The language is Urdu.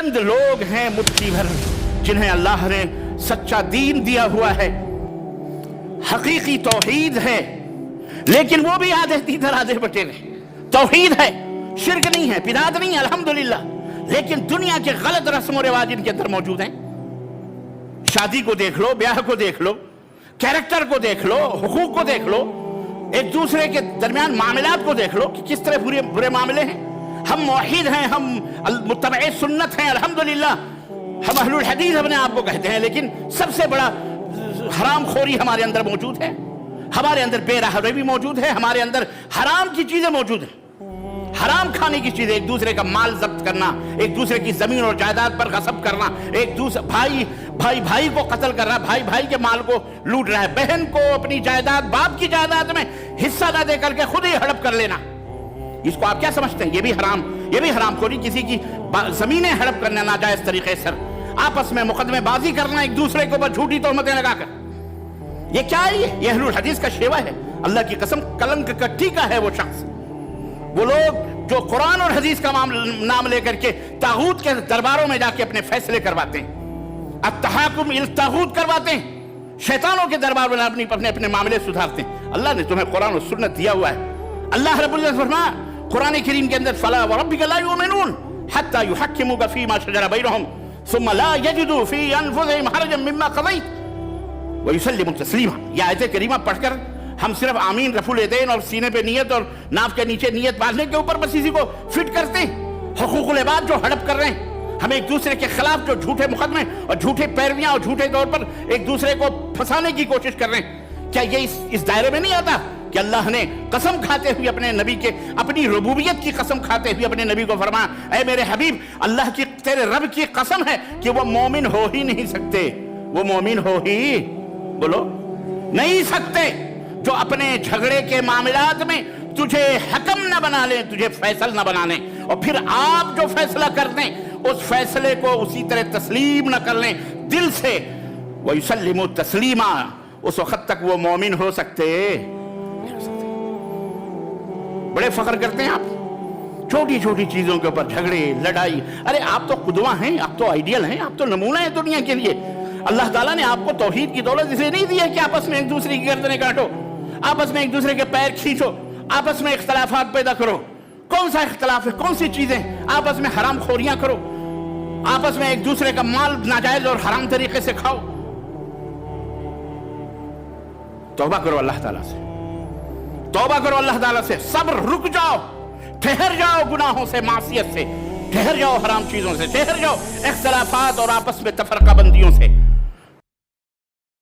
چند لوگ ہیں مٹھی بھر جنہیں اللہ نے سچا دین دیا ہوا ہے، حقیقی توحید ہے، لیکن وہ بھی آدھے ادھر آدھے بٹے رہے۔ توحید ہے، شرک نہیں ہے، بدعت نہیں ہے، الحمدللہ، لیکن دنیا کے غلط رسم و رواج ان کے اندر موجود ہیں۔ شادی کو دیکھ لو، بیاہ کو دیکھ لو، کیریکٹر کو دیکھ لو، حقوق کو دیکھ لو، ایک دوسرے کے درمیان معاملات کو دیکھ لو کہ کس طرح برے معاملے ہیں۔ ہم موحد ہیں، ہم متبع سنت ہیں، الحمدللہ، ہم اہل الحدیث اپنے آپ کو کہتے ہیں، لیکن سب سے بڑا حرام خوری ہمارے اندر موجود ہے، ہمارے اندر بے راہ روی موجود ہے، ہمارے اندر حرام کی چیزیں موجود ہیں، حرام کھانے کی چیزیں، ایک دوسرے کا مال ضبط کرنا، ایک دوسرے کی زمین اور جائیداد پر غصب کرنا، ایک دوسرے بھائی کو قتل کر رہا ہے، بھائی کے مال کو لوٹ رہا ہے، بہن کو اپنی جائیداد، باپ کی جائیداد میں حصہ نہ دے کر کے خود ہی ہڑپ کر لینا، اس کو آپ کیا سمجھتے ہیں؟ یہ بھی حرام خوری، کسی کی زمینیں ہڑپ کرنا ناجائز طریقے سے، آپس میں مقدمے بازی کرنا ایک دوسرے کے اوپر جھوٹی تہمتیں لگا کر، یہ کیا ہے؟ یہ اہل الحدیث کا شیوا ہے، اللہ کی قسم کلنک کا ٹیکا ہے وہ شخص، وہ لوگ جو قرآن اور حدیث کا نام لے کر کے طاغوت کے درباروں میں جا کے اپنے فیصلے کرواتے ہیں، التحاکم الی الطاغوت کرواتے ہیں، شیطانوں کے دربار میں اپنے معاملے سدھارتے ہیں۔ اللہ نے تمہیں قرآن و سنت دیا ہوا ہے، اللہ رب العزت فرمایا قرآن کریم کے اندر فلا وربک لا یؤمنون حتی یحکموک فیما شجر بینہم ثم لا یجدوا فی انفسہم حرجا مما قضیت ویسلموا تسلیما۔ یہ آیت کریمہ پڑھ کر ہم صرف آمین رفع الیدین اور سینے پہ نیت اور ناف کے نیچے نیت باندھنے کے اوپر بس اسی کو فٹ کرتے ہیں؟ حقوق العباد جو ہڑپ کر رہے ہیں، ہم ایک دوسرے کے خلاف جو جھوٹے مقدمے اور جھوٹے پیرویاں اور جھوٹے طور پر ایک دوسرے کو پھنسانے کی کوشش کر رہے ہیں، کیا یہ اس دائرے میں نہیں آتا کہ اللہ نے قسم کھاتے ہوئے اپنے نبی کے، اپنی ربوبیت کی قسم کھاتے ہوئے اپنے نبی کو فرمایا، اے میرے حبیب، اللہ کی تیرے رب کی قسم ہے کہ وہ مومن ہو ہی نہیں سکتے، وہ مومن ہو ہی بولو نہیں سکتے جو اپنے جھگڑے کے معاملات میں تجھے حکم نہ بنا لیں، تجھے فیصل نہ بنا لیں، اور پھر آپ جو فیصلہ کر دیں اس فیصلے کو اسی طرح تسلیم نہ کر لیں دل سے، وَيُسَلِّمُ تَسْلِيمًا، اس وقت تک وہ مومن ہو سکتے۔ بڑے فخر کرتے ہیں آپ چھوٹی چھوٹی چیزوں کے اوپر جھگڑے لڑائی، ارے آپ تو قدوہ ہیں، آپ تو آئیڈیل ہیں، آپ تو نمونہ ہیں دنیا کے لیے۔ اللہ تعالیٰ نے آپ کو توحید کی دولت اسے نہیں دی ہے کہ آپس میں ایک دوسرے کی گردنیں کاٹو، آپس میں ایک دوسرے کے پیر کھینچو، آپس میں اختلافات پیدا کرو۔ کون سا اختلاف ہے؟ کون سی چیزیں؟ آپس میں حرام خوریاں کرو، آپس میں ایک دوسرے کا مال ناجائز اور حرام طریقے سے کھاؤ۔ توبہ کرو اللہ تعالیٰ سے، توبہ کرو اللہ تعالیٰ سے، صبر، رک جاؤ، ٹھہر جاؤ گناہوں سے، معصیت سے، ٹھہر جاؤ حرام چیزوں سے، ٹھہر جاؤ اختلافات اور آپس میں تفرقہ بندیوں سے۔